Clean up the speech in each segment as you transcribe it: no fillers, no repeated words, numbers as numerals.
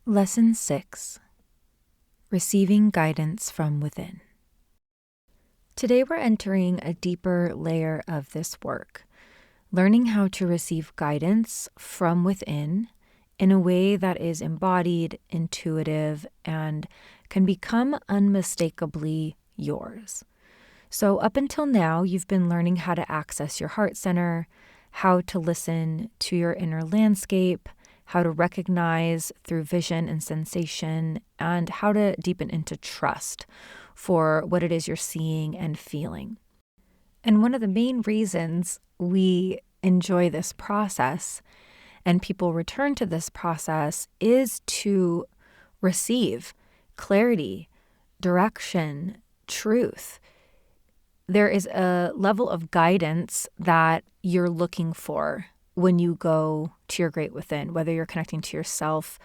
Lesson 6. Receiving Guidance from Within. Today we're entering a deeper layer of this work, learning how to receive guidance from within in a way that is embodied, intuitive, and can become unmistakably yours. So up until now, you've been learning how to access your heart center, how to listen to your inner landscape, how to recognize through vision and sensation, and how to deepen into trust for what it is you're seeing and feeling. And one of the main reasons we enjoy this process and people return to this process is to receive clarity, direction, truth. There is a level of guidance that you're looking for when you go to your great within, whether you're connecting to yourself,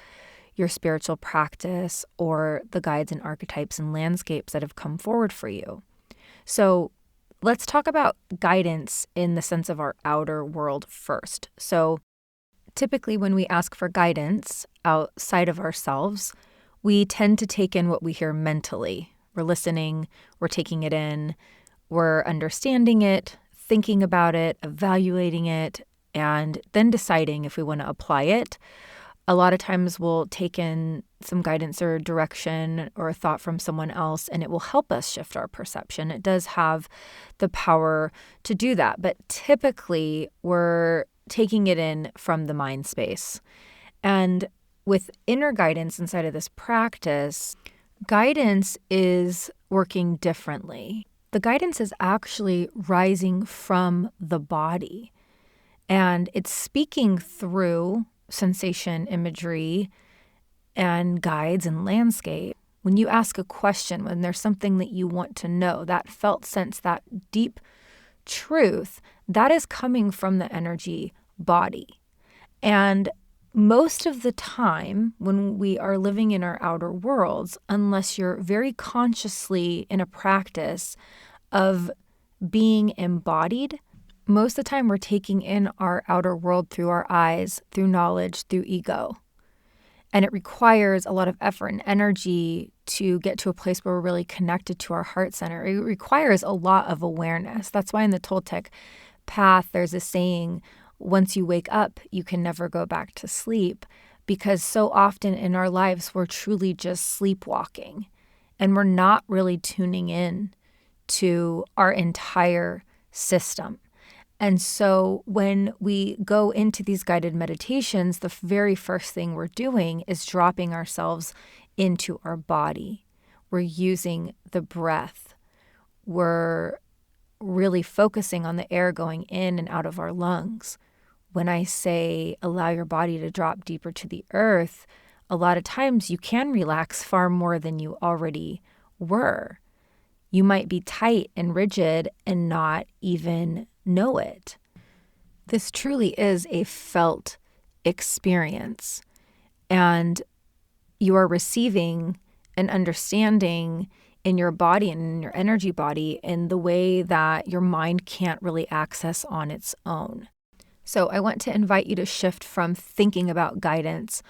your spiritual practice, or the guides and archetypes and landscapes that have come forward for you. So let's talk about guidance in the sense of our outer world first. So typically when we ask for guidance outside of ourselves, we tend to take in what we hear mentally. We're listening, we're taking it in, we're understanding it, thinking about it, evaluating it, and then deciding if we want to apply it. A lot of times we'll take in some guidance or direction or a thought from someone else, and it will help us shift our perception. It does have the power to do that, but typically we're taking it in from the mind space. And with inner guidance inside of this practice, guidance is working differently. The guidance is actually rising from the body. And it's speaking through sensation, imagery, and guides and landscape. When you ask a question, when there's something that you want to know, that felt sense, that deep truth, that is coming from the energy body. And most of the time when we are living in our outer worlds, unless you're very consciously in a practice of being embodied, most of the time we're taking in our outer world through our eyes, through knowledge, through ego. And it requires a lot of effort and energy to get to a place where we're really connected to our heart center. It requires a lot of awareness. That's why in the Toltec path, there's a saying, once you wake up, you can never go back to sleep. Because so often in our lives, we're truly just sleepwalking. And we're not really tuning in to our entire system. And so when we go into these guided meditations, the very first thing we're doing is dropping ourselves into our body. We're using the breath. We're really focusing on the air going in and out of our lungs. When I say allow your body to drop deeper to the earth, a lot of times you can relax far more than you already were. You might be tight and rigid and not even know it. This truly is a felt experience, and you are receiving an understanding in your body and in your energy body in the way that your mind can't really access on its own. So I want to invite you to shift from thinking about guidance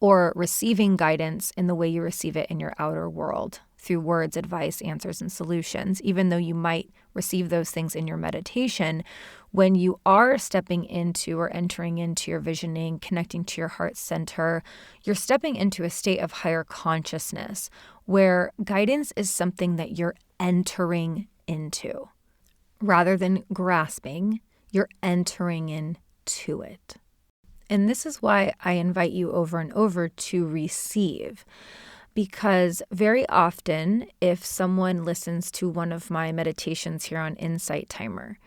or receiving guidance in the way you receive it in your outer world, through words, advice, answers, and solutions. Even though you might receive those things in your meditation, when you are stepping into or entering into your visioning, connecting to your heart center, you're stepping into a state of higher consciousness where guidance is something that you're entering into. Rather than grasping, you're entering into it. And this is why I invite you over and over to receive. Because very often, if someone listens to one of my meditations here on Insight Timer,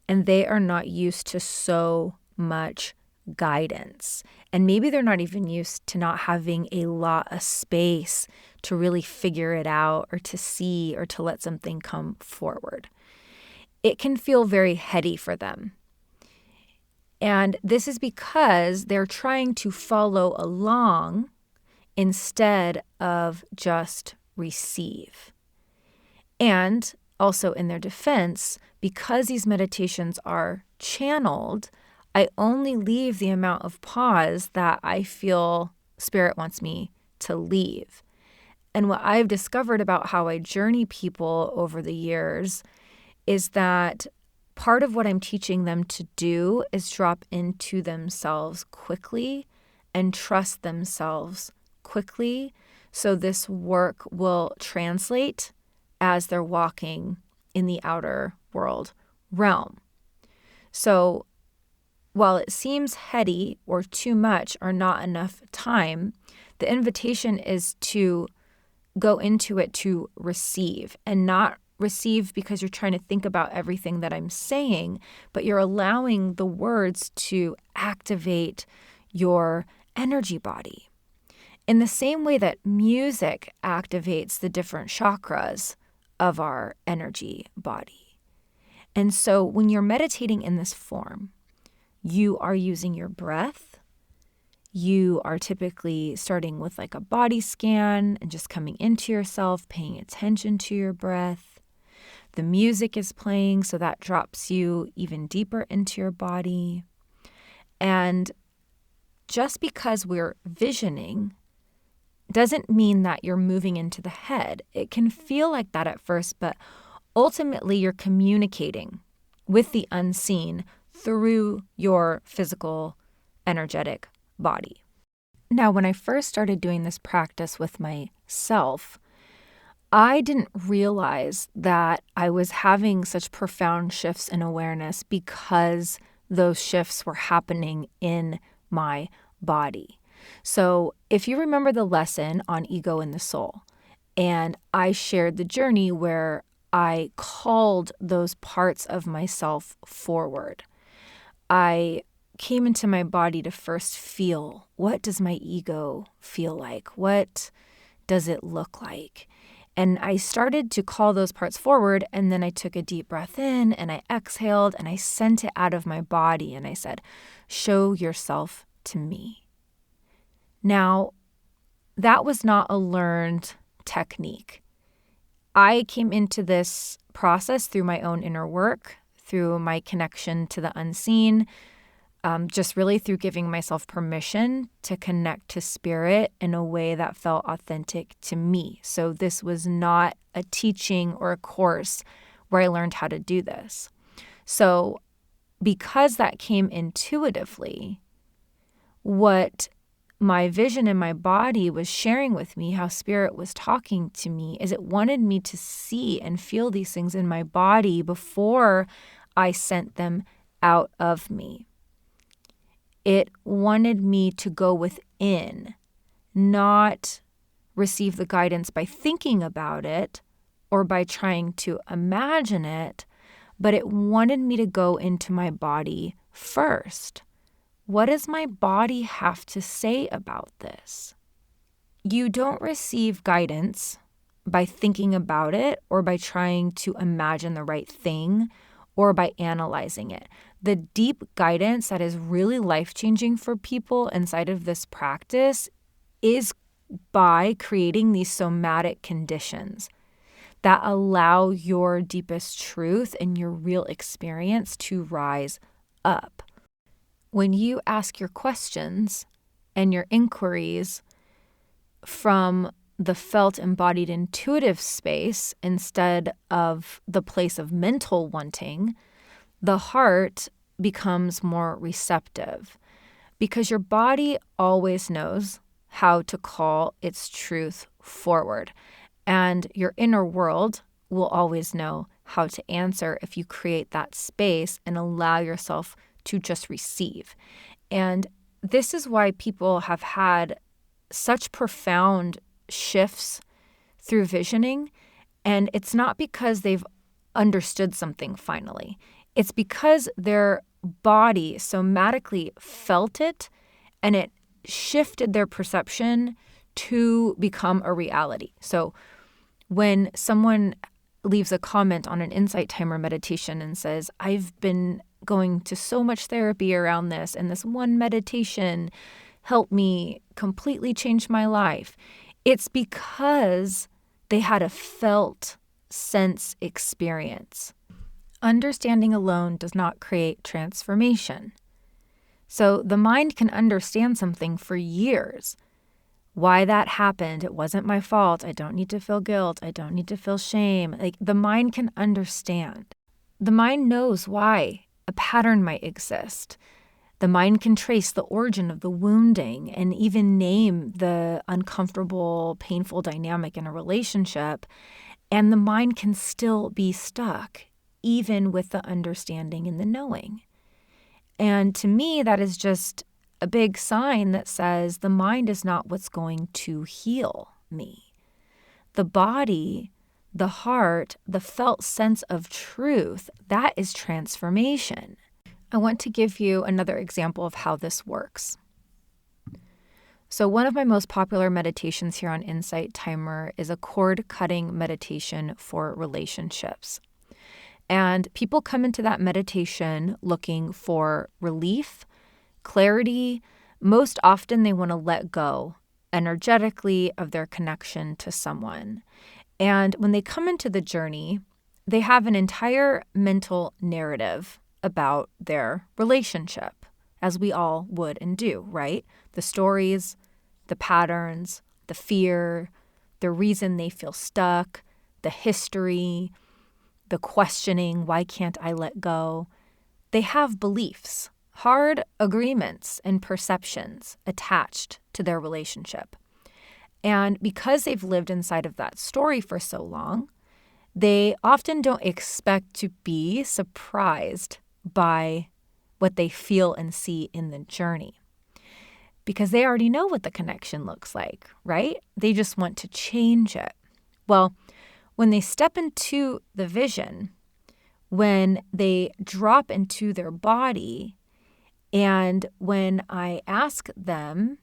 and they are not used to so much guidance, and maybe they're not even used to not having a lot of space to really figure it out or to see or to let something come forward, it can feel very heady for them. And this is because they're trying to follow along instead of just receive. And also in their defense, because these meditations are channeled, I only leave the amount of pause that I feel Spirit wants me to leave. And what I've discovered about how I journey people over the years is that part of what I'm teaching them to do is drop into themselves quickly and trust themselves quickly, so this work will translate as they're walking in the outer world realm. So while it seems heady or too much or not enough time, the invitation is to go into it to receive, and not receive because you're trying to think about everything that I'm saying, but you're allowing the words to activate your energy body. In the same way that music activates the different chakras of our energy body. And so when you're meditating in this form, you are using your breath. You are typically starting with like a body scan and just coming into yourself, paying attention to your breath. The music is playing, so that drops you even deeper into your body. And just because we're visioning doesn't mean that you're moving into the head. It can feel like that at first, but ultimately you're communicating with the unseen through your physical, energetic body. Now, when I first started doing this practice with myself, I didn't realize that I was having such profound shifts in awareness because those shifts were happening in my body. So if you remember the lesson on ego and the soul, and I shared the journey where I called those parts of myself forward, I came into my body to first feel, what does my ego feel like? What does it look like? And I started to call those parts forward, and then I took a deep breath in and I exhaled and I sent it out of my body and I said, show yourself to me. Now, that was not a learned technique. I came into this process through my own inner work, through my connection to the unseen, just really through giving myself permission to connect to spirit in a way that felt authentic to me. So this was not a teaching or a course where I learned how to do this. So because that came intuitively, what my vision in my body was sharing with me, how spirit was talking to me, is it wanted me to see and feel these things in my body before I sent them out of me. It wanted me to go within, not receive the guidance by thinking about it or by trying to imagine it, but it wanted me to go into my body first. What does my body have to say about this? You don't receive guidance by thinking about it or by trying to imagine the right thing or by analyzing it. The deep guidance that is really life-changing for people inside of this practice is by creating these somatic conditions that allow your deepest truth and your real experience to rise up. When you ask your questions and your inquiries from the felt, embodied, intuitive space instead of the place of mental wanting, the heart becomes more receptive because your body always knows how to call its truth forward. And your inner world will always know how to answer if you create that space and allow yourself to just receive. And this is why people have had such profound shifts through visioning. And it's not because they've understood something finally. It's because their body somatically felt it and it shifted their perception to become a reality. So when someone leaves a comment on an insight timer meditation and says, I've been going to so much therapy around this, and this one meditation helped me completely change my life, it's because they had a felt sense experience. Understanding alone does not create transformation. So the mind can understand something for years, why that happened. It wasn't my fault. I don't need to feel guilt. I don't need to feel shame. Like, the mind can understand. The mind knows why a pattern might exist. The mind can trace the origin of the wounding and even name the uncomfortable, painful dynamic in a relationship. And the mind can still be stuck, even with the understanding and the knowing. And to me, that is just a big sign that says the mind is not what's going to heal me. The body, the heart, the felt sense of truth, that is transformation. I want to give you another example of how this works. So one of my most popular meditations here on Insight Timer is a cord-cutting meditation for relationships. And people come into that meditation looking for relief, clarity. Most often they want to let go energetically of their connection to someone. And when they come into the journey, they have an entire mental narrative about their relationship, as we all would and do, right? The stories, the patterns, the fear, the reason they feel stuck, the history, the questioning, why can't I let go? They have beliefs, hard agreements and perceptions attached to their relationship. And because they've lived inside of that story for so long, they often don't expect to be surprised by what they feel and see in the journey, because they already know what the connection looks like, right? They just want to change it. Well, when they step into the vision, when they drop into their body, and when I ask them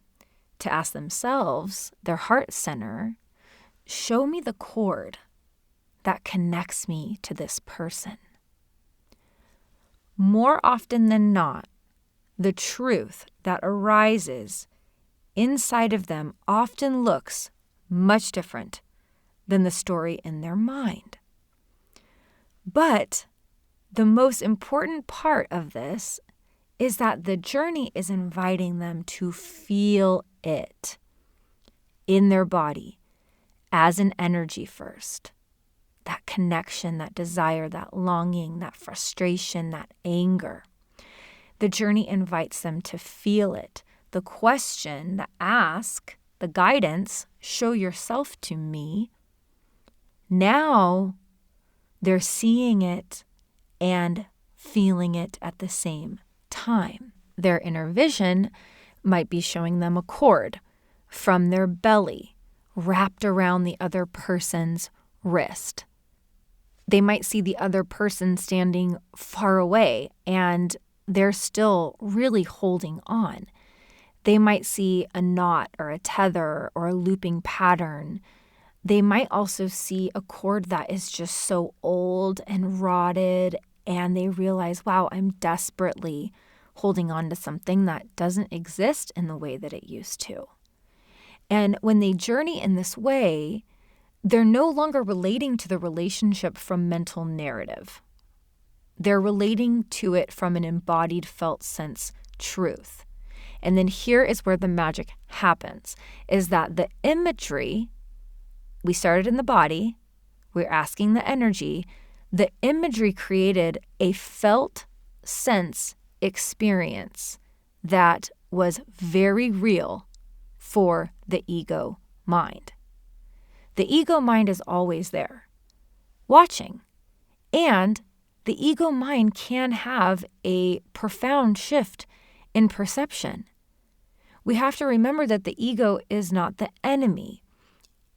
to ask themselves, their heart center, show me the cord that connects me to this person. More often than not, the truth that arises inside of them often looks much different than the story in their mind. But the most important part of this is that the journey is inviting them to feel it in their body as an energy first. That connection, that desire, that longing, that frustration, that anger. The journey invites them to feel it. The question, the ask, the guidance, show yourself to me. Now they're seeing it and feeling it at the same time. Their inner vision might be showing them a cord from their belly wrapped around the other person's wrist. They might see the other person standing far away and they're still really holding on. They might see a knot or a tether or a looping pattern. They might also see a cord that is just so old and rotted, and they realize, wow, I'm desperately holding on to something that doesn't exist in the way that it used to. And when they journey in this way, they're no longer relating to the relationship from mental narrative. They're relating to it from an embodied felt sense truth. And then here is where the magic happens, is that the imagery, we started in the body, we're asking the energy, the imagery created a felt sense experience that was very real for the ego mind. The ego mind is always there, watching. And the ego mind can have a profound shift in perception. We have to remember that the ego is not the enemy.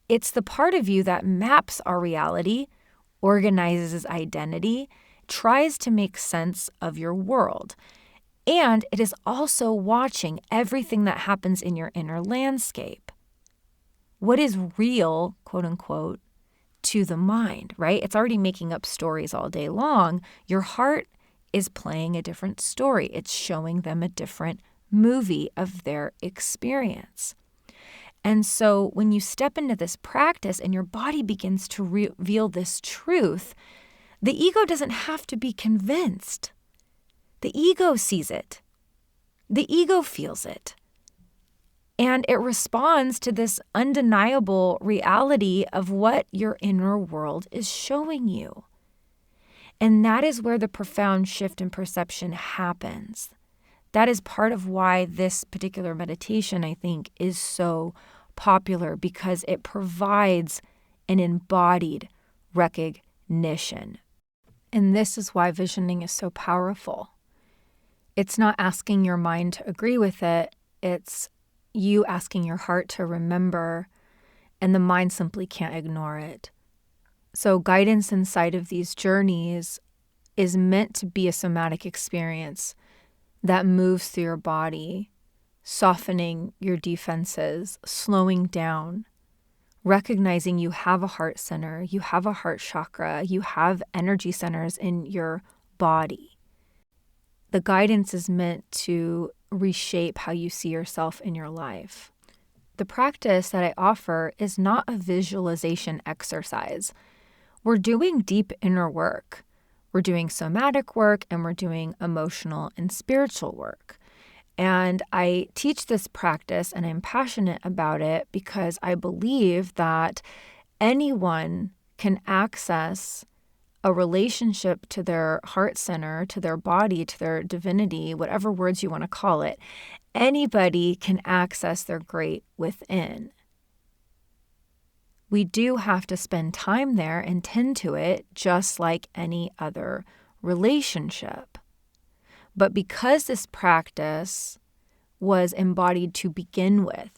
It's the part of you that maps our reality, organizes identity, tries to make sense of your world. And it is also watching everything that happens in your inner landscape. What is real, quote unquote, to the mind, right? It's already making up stories all day long. Your heart is playing a different story. It's showing them a different movie of their experience. And so when you step into this practice and your body begins to reveal this truth, the ego doesn't have to be convinced. The ego sees it. The ego feels it. And it responds to this undeniable reality of what your inner world is showing you. And that is where the profound shift in perception happens. That is part of why this particular meditation, I think, is so popular, because it provides an embodied recognition. And this is why visioning is so powerful. It's not asking your mind to agree with it. It's you asking your heart to remember, and the mind simply can't ignore it. So guidance inside of these journeys is meant to be a somatic experience that moves through your body, softening your defenses, slowing down, recognizing you have a heart center, you have a heart chakra, you have energy centers in your body. The guidance is meant to reshape how you see yourself in your life. The practice that I offer is not a visualization exercise. We're doing deep inner work. We're doing somatic work, and we're doing emotional and spiritual work. And I teach this practice, and I'm passionate about it because I believe that anyone can access a relationship to their heart center, to their body, to their divinity, whatever words you want to call it. Anybody can access their great within. We do have to spend time there and tend to it just like any other relationship. But because this practice was embodied to begin with,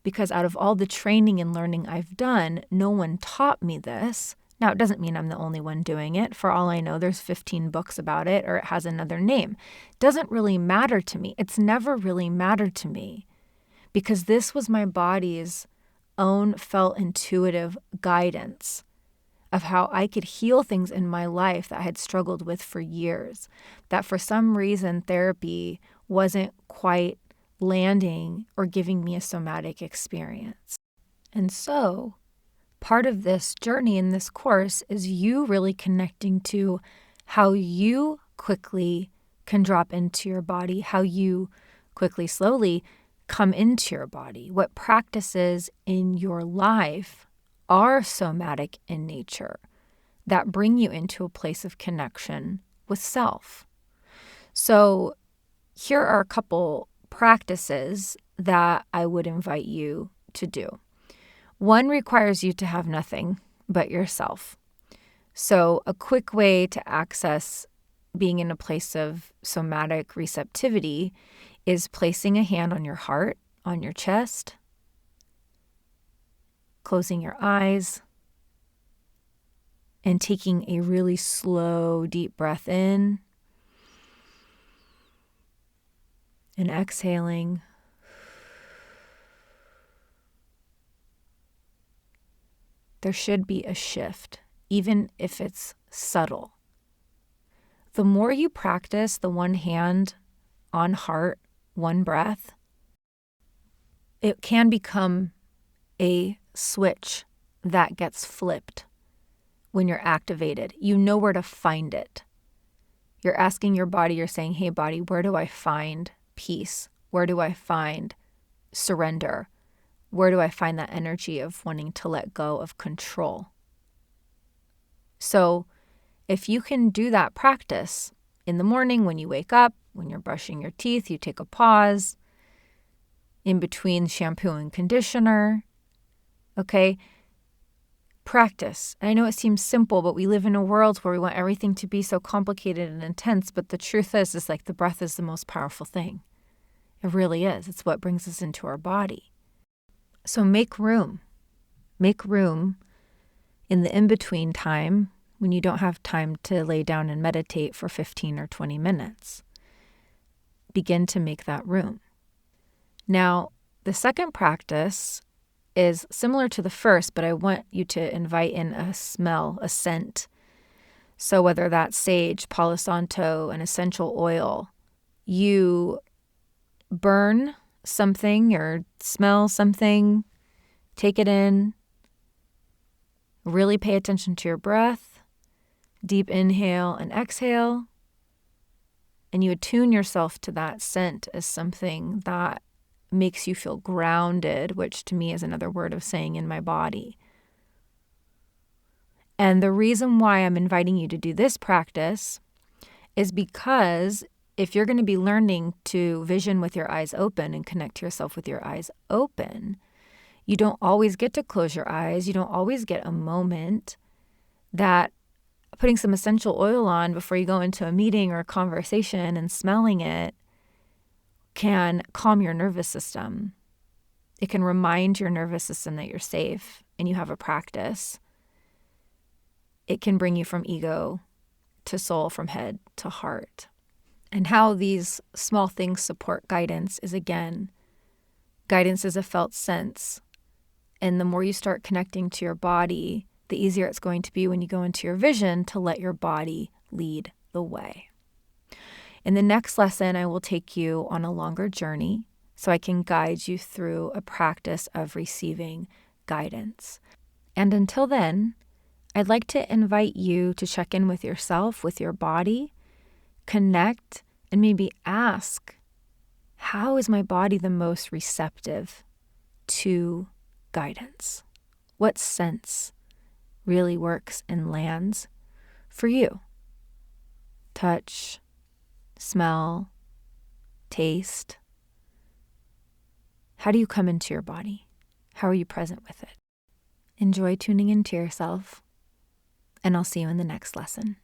because out of all the training and learning I've done, no one taught me this. Now, it doesn't mean I'm the only one doing it. For all I know, there's 15 books about it, or it has another name. It doesn't really matter to me. It's never really mattered to me, because this was my body's own felt intuitive guidance of how I could heal things in my life that I had struggled with for years, that for some reason therapy wasn't quite landing or giving me a somatic experience. And so part of this journey in this course is you really connecting to how you quickly can drop into your body, how you quickly, slowly come into your body, what practices in your life are somatic in nature that bring you into a place of connection with self. So here are a couple practices that I would invite you to do. One requires you to have nothing but yourself. So a quick way to access being in a place of somatic receptivity is placing a hand on your heart, on your chest, closing your eyes, and taking a really slow, deep breath in, and exhaling. There should be a shift, even if it's subtle. The more you practice the one hand on heart, one breath, it can become a switch that gets flipped when you're activated. You know where to find it. You're asking your body, you're saying, hey, body, where do I find peace? Where do I find surrender? Where do I find that energy of wanting to let go of control? So if you can do that practice in the morning when you wake up, when you're brushing your teeth, you take a pause in between shampoo and conditioner, okay? Practice. And I know it seems simple, but we live in a world where we want everything to be so complicated and intense, but the truth is like the breath is the most powerful thing. It really is. It's what brings us into our body. So make room. Make room in the in-between time when you don't have time to lay down and meditate for 15 or 20 minutes. Begin to make that room. Now, the second practice is similar to the first, but I want you to invite in a smell, a scent. So whether that's sage, Palo Santo, an essential oil, you burn something or smell something, take it in, really pay attention to your breath, deep inhale and exhale, and you attune yourself to that scent as something that makes you feel grounded, which to me is another word of saying in my body. And the reason why I'm inviting you to do this practice is because if you're going to be learning to vision with your eyes open and connect to yourself with your eyes open, you don't always get to close your eyes. You don't always get a moment that putting some essential oil on before you go into a meeting or a conversation and smelling it can calm your nervous system. It can remind your nervous system that you're safe and you have a practice. It can bring you from ego to soul, from head to heart. And how these small things support guidance is, again, guidance is a felt sense. And the more you start connecting to your body, the easier it's going to be when you go into your vision to let your body lead the way. In the next lesson, I will take you on a longer journey so I can guide you through a practice of receiving guidance. And until then, I'd like to invite you to check in with yourself, with your body, connect, and maybe ask, how is my body the most receptive to guidance? What sense really works and lands for you? Touch, smell, taste. How do you come into your body? How are you present with it? Enjoy tuning into yourself, and I'll see you in the next lesson.